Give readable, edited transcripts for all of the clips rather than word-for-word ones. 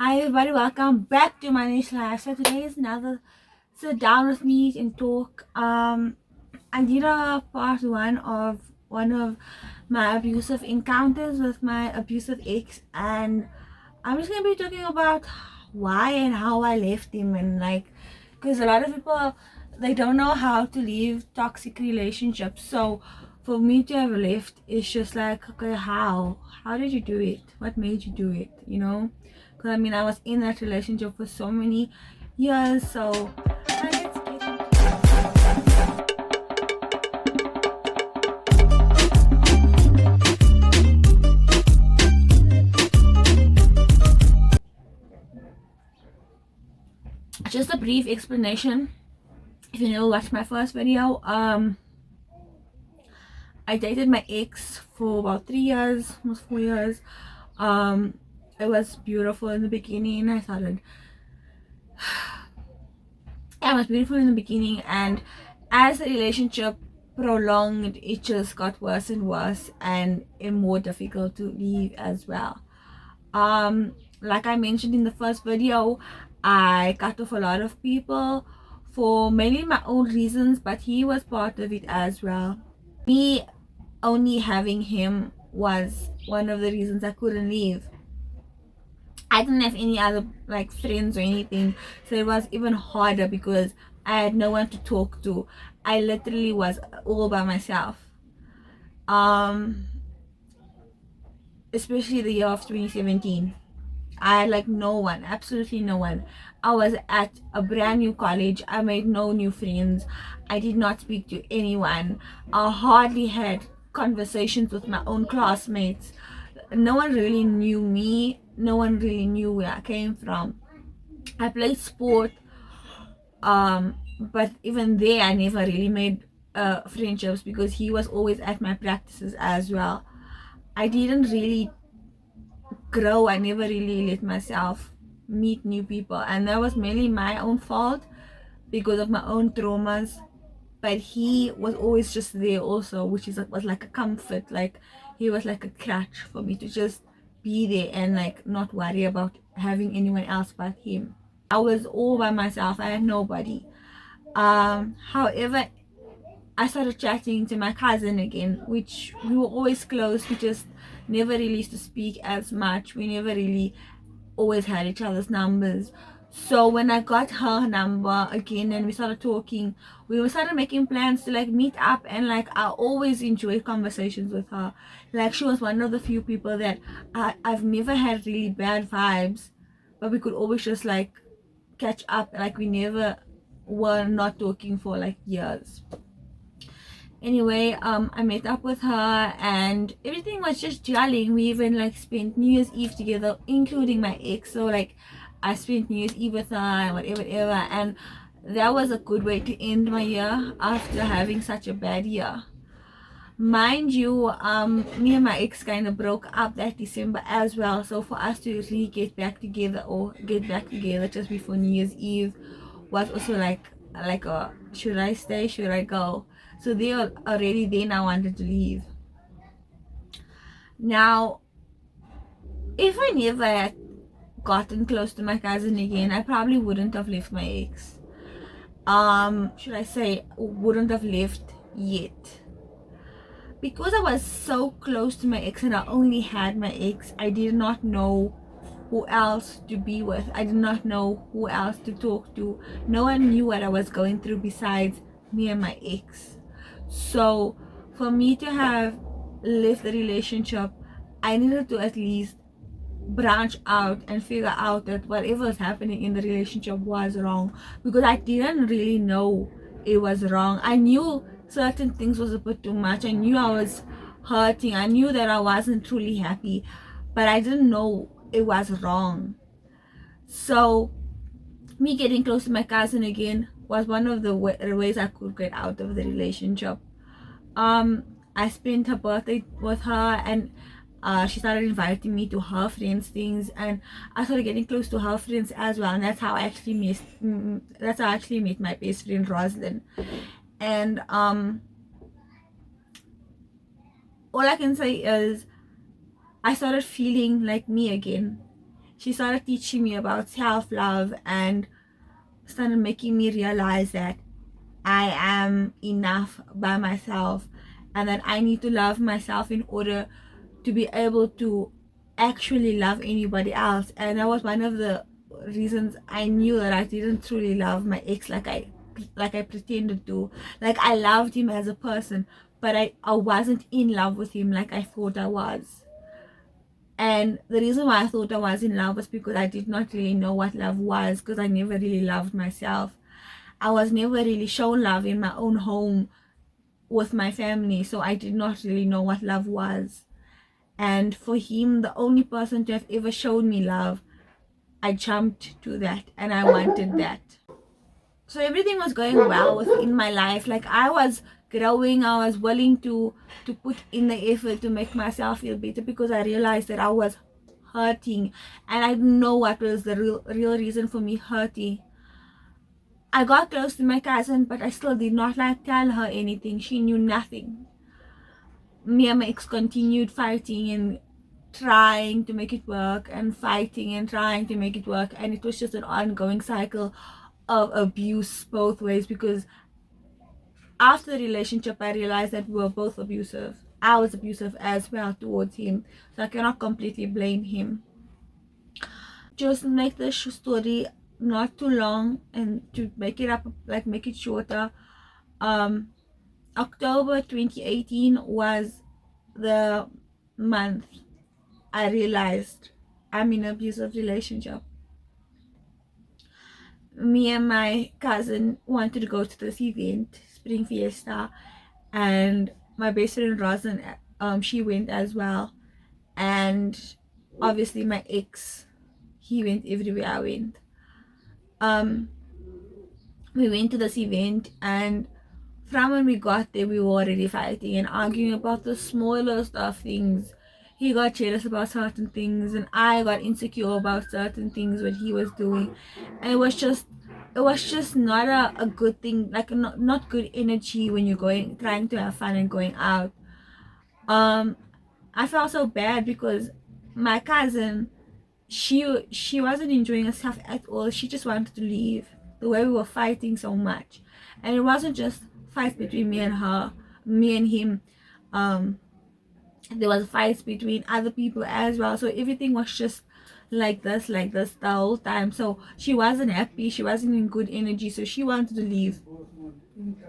Hi everybody, welcome back to my niche life. So today is another sit down with me and talk. I did a part one of my abusive encounters with my abusive ex, and I'm just gonna be talking about why and how I left him, and because a lot of people, they don't know how to leave toxic relationships. So for me to have left, it's just like, okay, how did you do it? What made you do it? Because I mean, I was in that relationship for so many years. So let's get just a brief explanation. If you never watched my first video, I dated my ex for about 3 years, almost 4 years. um it was beautiful in the beginning. It was beautiful in the beginning, and as the relationship prolonged, it just got worse and worse, and it more difficult to leave as well. Like I mentioned in the first video, I cut off a lot of people for mainly my own reasons, but he was part of it as well. Me only having him was one of the reasons I couldn't leave. I didn't have any other like friends or anything, so it was even harder because I had no one to talk to. I literally was all by myself. Um, Especially the year of 2017. I had like no one, absolutely no one. I was at a brand new college. I made no new friends. I did not speak to anyone. I hardly had conversations with my own classmates. No one really knew me. No one really knew where I came from. I played sport, but even there I never really made friendships because he was always at my practices as well. I didn't really grow. I never really let myself meet new people, and that was mainly my own fault because of my own traumas. But he was always just there also, which was like a comfort. Like he was like a crutch for me to just be there and like not worry about having anyone else but him. I was all by myself. I had nobody. However, I started chatting to my cousin again, which we were always close. We just never really used to speak as much. We never really always had each other's numbers. So when I got her number again and we started talking, we started making plans to like meet up, and like I always enjoyed conversations with her. Like she was one of the few people that I've never had really bad vibes, but we could always just like catch up. Like we never were not talking for like years. Anyway, I met up with her and everything was just gelling. We even like spent New Year's Eve together, including my ex. So like I spent New Year's Eve with her and whatever, and that was a good way to end my year after having such a bad year. Mind you, me and my ex kind of broke up that December as well. So for us to really get back together just before New Year's Eve was also like a, should I stay, should I go? So they were already then I wanted to leave. Now, if I never had gotten close to my cousin again, I probably wouldn't have left my ex. Should I say wouldn't have left yet. Because I was so close to my ex and I only had my ex, I did not know who else to be with. I did not know who else to talk to. No one knew what I was going through besides me and my ex. So for me to have left the relationship, I needed to at least branch out and figure out that whatever was happening in the relationship was wrong, because I didn't really know it was wrong. I knew certain things was a bit too much. I knew I was hurting. I knew that I wasn't truly happy, but I didn't know it was wrong. So me getting close to my cousin again was one of the ways I could get out of the relationship. I spent her birthday with her, and she started inviting me to her friends things, and I started getting close to her friends as well, and that's how I actually met my best friend Roslyn. And all I can say is I started feeling like me again. she started teaching me about self-love and started making me realize that I am enough by myself and that I need to love myself in order to be able to actually love anybody else. And that was one of the reasons I knew that I didn't truly love my ex like I pretended to. Like, I loved him as a person, but I wasn't in love with him like I thought I was. And the reason why I thought I was in love was because I did not really know what love was, because I never really loved myself. I was never really shown love in my own home with my family, so I did not really know what love was. And for him, the only person to have ever shown me love, I jumped to that and I wanted that. So everything was going well within my life. Like, I was growing, I was willing to put in the effort to make myself feel better, because I realized that I was hurting and I didn't know what was the real reason for me hurting. I got close to my cousin, but I still did not like tell her anything. She knew nothing. Me and my ex continued fighting and trying to make it work, and fighting and trying to make it work, and it was just an ongoing cycle of abuse both ways, because after the relationship I realized that we were both abusive. I was abusive as well towards him, so I cannot completely blame him. Just make the story not too long and to make it up, like make it shorter, October 2018 was the month I realized I'm in an abusive relationship. Me and my cousin wanted to go to this event, Spring Fiesta, and my best friend Rosin, she went as well. And obviously my ex, he went everywhere I went. We went to this event, and from when we got there, we were already fighting and arguing about the smallest of things. He got jealous about certain things, and I got insecure about certain things what he was doing, and it was just not a good thing. Like, not good energy when you're going trying to have fun and going out. I felt so bad because my cousin, she wasn't enjoying herself at all. She just wanted to leave. The way we were fighting so much, and it wasn't just fights between me and her, me and him. There was fights between other people as well. So everything was just like this the whole time. So she wasn't happy. She wasn't in good energy. So she wanted to leave.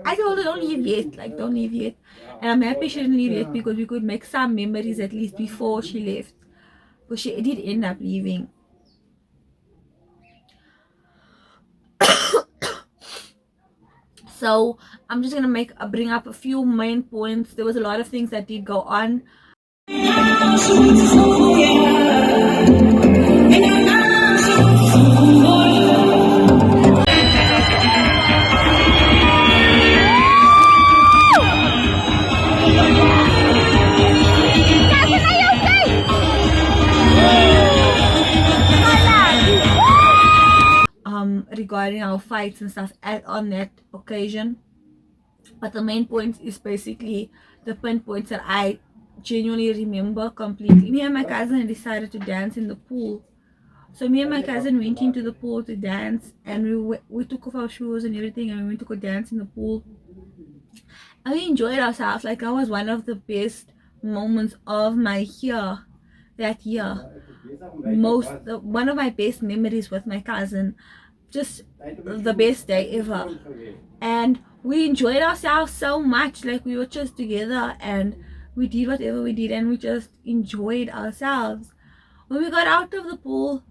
I told her, don't leave yet. Like, don't leave yet. And I'm happy she didn't leave yet, because we could make some memories at least before she left. But she did end up leaving. So I'm just gonna bring up a few main points. There was a lot of things that did go on. Regarding our fights and stuff on that occasion. But the main point is basically the pinpoints that I genuinely remember completely. Me and my cousin decided to dance in the pool. So me and my cousin went into the pool to dance, and we took off our shoes and everything, and we went to go dance in the pool. And we enjoyed ourselves. Like, that was one of the best moments of my year, that year. One of my best memories with my cousin. Just the best day ever. And we enjoyed ourselves so much. Like, we were just together and we did whatever we did, and we just enjoyed ourselves. When we got out of the pool,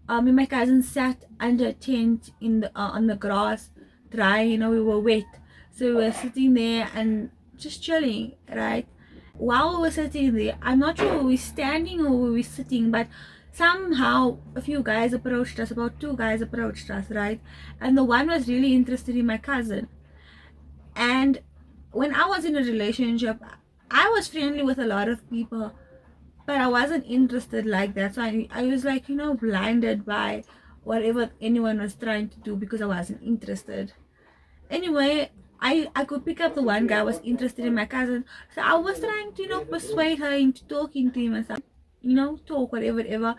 me and my cousin sat under a tent on the grass, drying. We were wet, so we were sitting there and just chilling, right? While we were sitting there, I'm not sure were we standing or were we sitting, but somehow a few guys approached us. About two guys approached us, right? And the one was really interested in my cousin. And when I was in a relationship, I was friendly with a lot of people, but I wasn't interested like that. So I was like, blinded by whatever anyone was trying to do, because I wasn't interested. Anyway, I could pick up the one guy was interested in my cousin. So I was trying to, persuade her into talking to him and stuff, talk, whatever.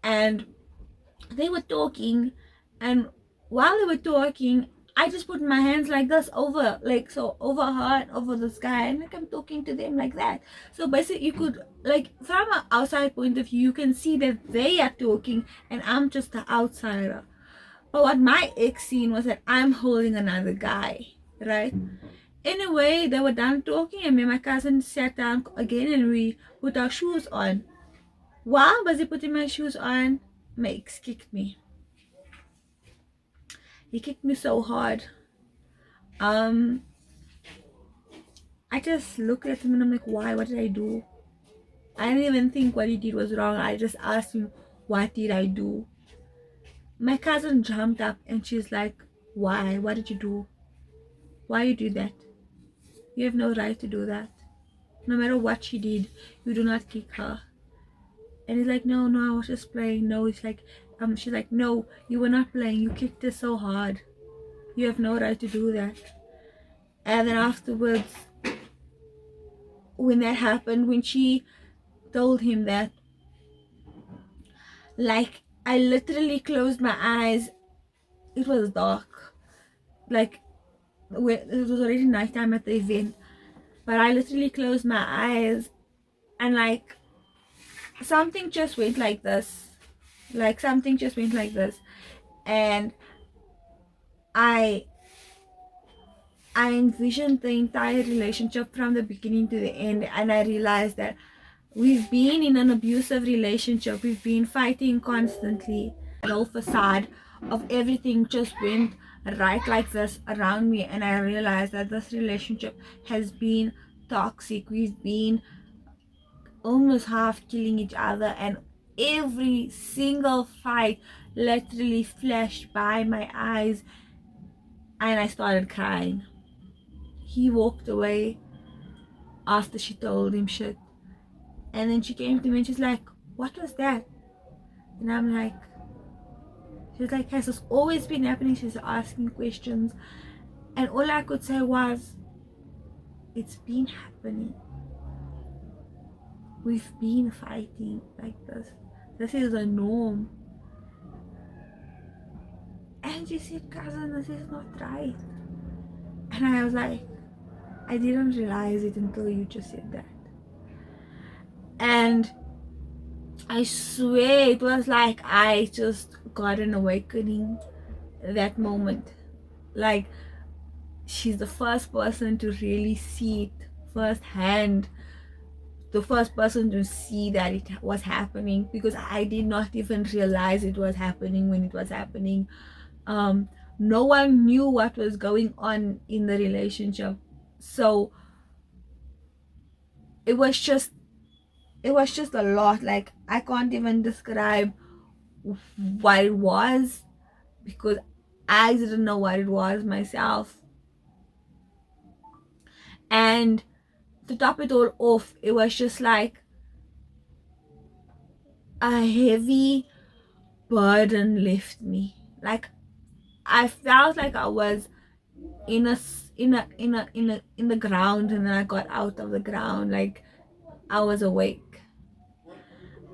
And they were talking, and while they were talking, I just put my hands like this over, like so, over her and over this guy, and like I'm talking to them like that. So basically, you could, like, from an outside point of view, you can see that they are talking and I'm just the outsider. But what my ex seen was that I'm holding another guy, right? Anyway, they were done talking, and me and my cousin sat down again and we put our shoes on. While I was putting my shoes on, my ex kicked me. He kicked me so hard. Um, I just looked at him and I'm like, why? What did I do? I didn't even think what he did was wrong. I just asked him, what did I do? My cousin jumped up and she's like, why? What did you do? Why you do that? You have no right to do that. No matter what she did, you do not kick her. And he's like, no, no, I was just playing. No, it's like, she's like, no, you were not playing. You kicked her so hard. You have no right to do that. And then afterwards, when that happened, when she told him that, like, I literally closed my eyes. It was dark. Like, it was already nighttime at the event. But I literally closed my eyes and, like, something just went like this. Like, something just went like this. And I envisioned the entire relationship from the beginning to the end, and I realized that we've been in an abusive relationship. We've been fighting constantly. The whole facade of everything just went right like this around me, and I realized that this relationship has been toxic. We've been almost half killing each other, and every single fight literally flashed by my eyes, and I started crying. He walked away after she told him shit. And then she came to me and she's like, what was that? And I'm like, she's like, has this always been happening? She's asking questions. And all I could say was, it's been happening. We've been fighting like this. This is a norm. And she said, cousin, this is not right. And I was like, I didn't realize it until you just said that. And I swear it was like I just got an awakening that moment. Like, she's the first person to really see it firsthand, the first person to see that it was happening, because I did not even realize it was happening when it was happening. No one knew what was going on in the relationship, so it was just a lot. Like, I can't even describe what it was, because I didn't know what it was myself. And to top it all off, it was just like a heavy burden left me. Like, I felt like I was in the ground, and then I got out of the ground. Like, I was awake.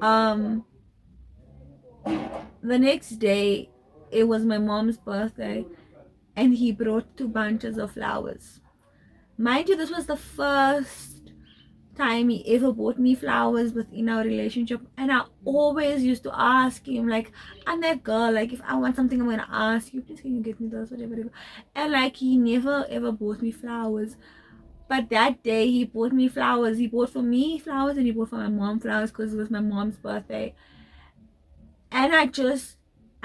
The next day, it was my mom's birthday, and he brought 2 bunches of flowers. Mind you, this was the first time he ever bought me flowers within our relationship, and I always used to ask him, like, I'm that girl, like, if I want something, I'm gonna ask you, please can you get me this, whatever. And like, he never ever bought me flowers. But that day he bought me flowers. He bought for me flowers and he bought for my mom flowers, because it was my mom's birthday. And I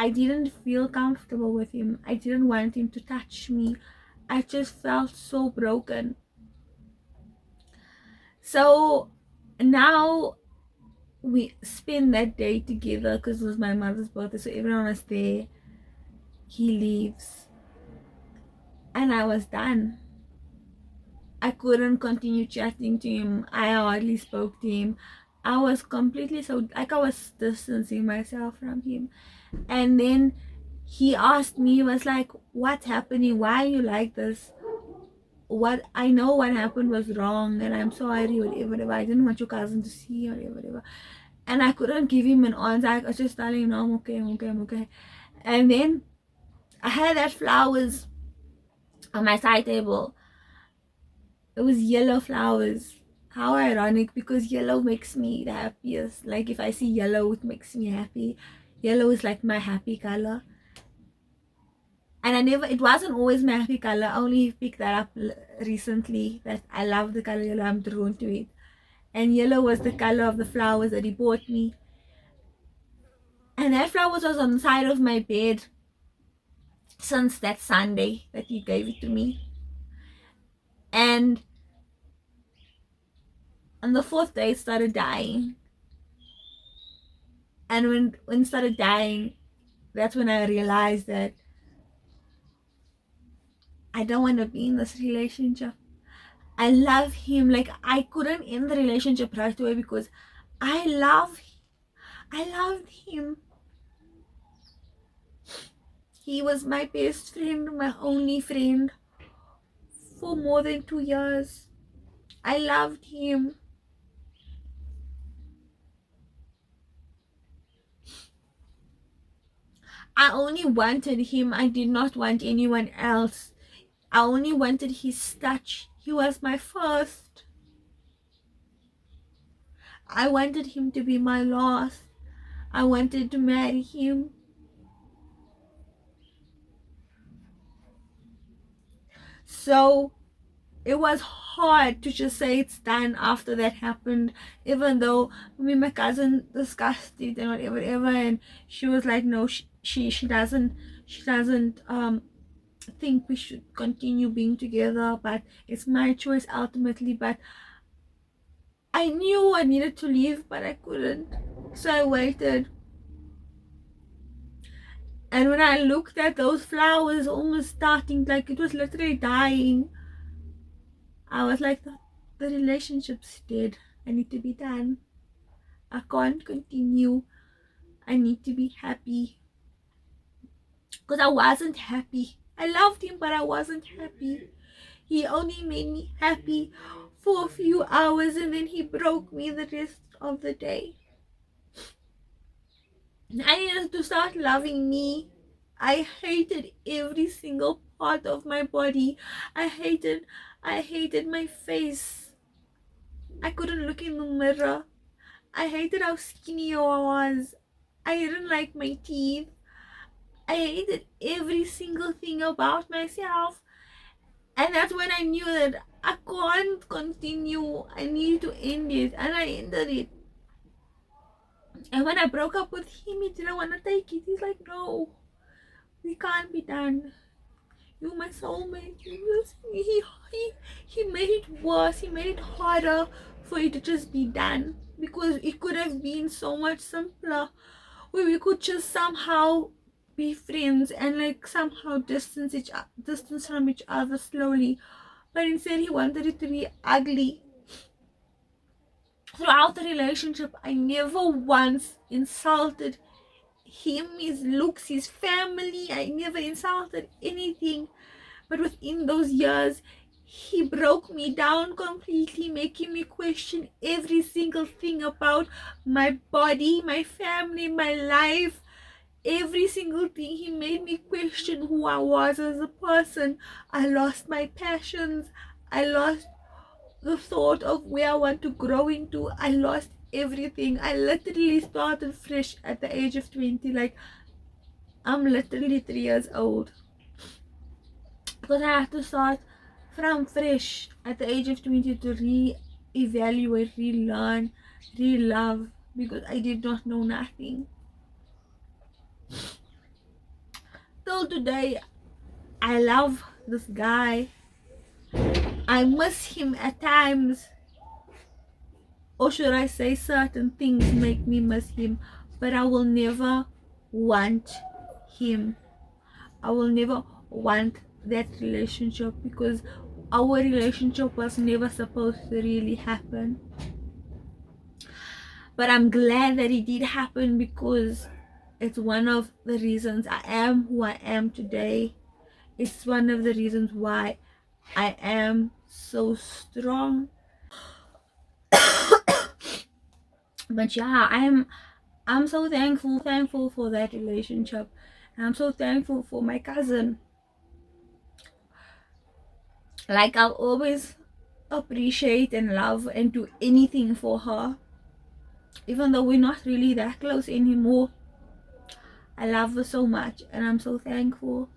didn't feel comfortable with him. I didn't want him to touch me. I just felt so broken. So now we spend that day together, because it was my mother's birthday, so everyone was there. He leaves and I was done. I couldn't continue chatting to him. I hardly spoke to him. I was completely, so like, I was distancing myself from him. And then he asked me, he was like, what's happening? Why are you like this? What, I know what happened was wrong and I'm sorry, whatever. I didn't want your cousin to see, whatever. And I couldn't give him an answer. I was just telling him, no, I'm okay, I'm okay, I'm okay. And then I had that flowers on my side table. It was yellow flowers. How ironic, because yellow makes me the happiest. Like if I see yellow, it makes me happy. Yellow is like my happy color. And it wasn't always my happy color. I only picked that up recently, that I love the color yellow, I'm drawn to it. And yellow was the color of the flowers that he bought me. And that flowers was on the side of my bed since that Sunday that he gave it to me. And on the fourth day it started dying. And when it started dying, that's when I realized that I don't want to be in this relationship. I love him. Like I couldn't end the relationship right away because I loved him. He was my best friend, my only friend for more than 2 years. I loved him. I only wanted him. I did not want anyone else. I only wanted his touch. He was my first. I wanted him to be my last. I wanted to marry him. So it was hard to just say it's done after that happened, even though me and my cousin discussed it and whatever, and she was like, no, she doesn't think we should continue being together, but it's my choice ultimately. But I knew I needed to leave, but I couldn't, so I waited. And when I looked at those flowers almost starting, like it was literally dying, I was like, the relationship's dead. I need to be done. I can't continue. I need to be happy. Because I wasn't happy. I loved him, but I wasn't happy. He only made me happy for a few hours and then he broke me the rest of the day. I needed to start loving me. I hated every single part of my body. I hated my face. I couldn't look in the mirror. I hated how skinny I was. I didn't like my teeth. I hated every single thing about myself. And that's when I knew that I can't continue. I need to end it. And I ended it. And when I broke up with him, he didn't want to take it. He's like, no, we can't be done. You're my soulmate. He made it worse. He made it harder for it to just be done. Because it could have been so much simpler, where we could just somehow be friends and like somehow distance from each other slowly. But instead he wanted it to be ugly. Throughout the relationship, I never once insulted him, his looks, his family. I never insulted anything. But within those years, he broke me down completely, making me question every single thing about my body, my family, my life. Every single thing. He made me question who I was as a person. I lost my passions. I lost the thought of where I want to grow into. I lost everything. I literally started fresh at the age of 20. Like, I'm literally 3 years old. Because I had to start from fresh at the age of 20 to re-evaluate, relearn, re-love, because I did not know nothing. Till today, I love this guy. I miss him at times. Or should I say, certain things make me miss him. But I will never want him. I will never want that relationship, because our relationship was never supposed to really happen. But I'm glad that it did happen, because it's one of the reasons I am who I am today. It's one of the reasons why I am so strong. But yeah, I'm so thankful for that relationship. And I'm so thankful for my cousin. Like, I'll always appreciate and love and do anything for her, even though we're not really that close anymore. I love her so much, and I'm so thankful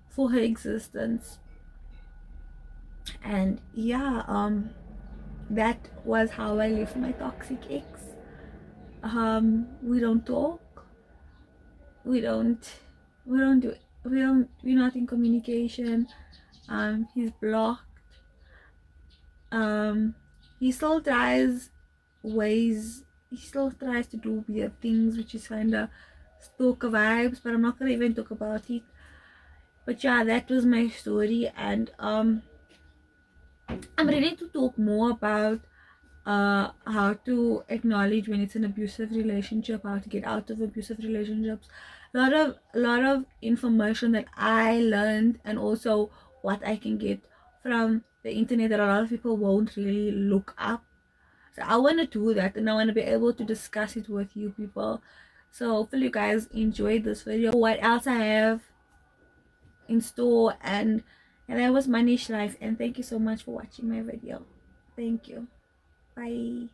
for her existence. And yeah, that was how I left my toxic ex. We don't talk, we don't we don't do we're not in communication. He's blocked. um he still tries ways he still tries to do weird things, which is kind of stalker vibes, but I'm not gonna even talk about it. But yeah, that was my story. And I'm ready to talk more about how to acknowledge when it's an abusive relationship, how to get out of abusive relationships. A lot of information that I learned, and also what I can get from the internet that a lot of people won't really look up. So I want to do that, and I want to be able to discuss it with you people. So hopefully you guys enjoyed this video. What else I have in store, and that was my niche life. And thank you so much for watching my video. Thank you. Bye.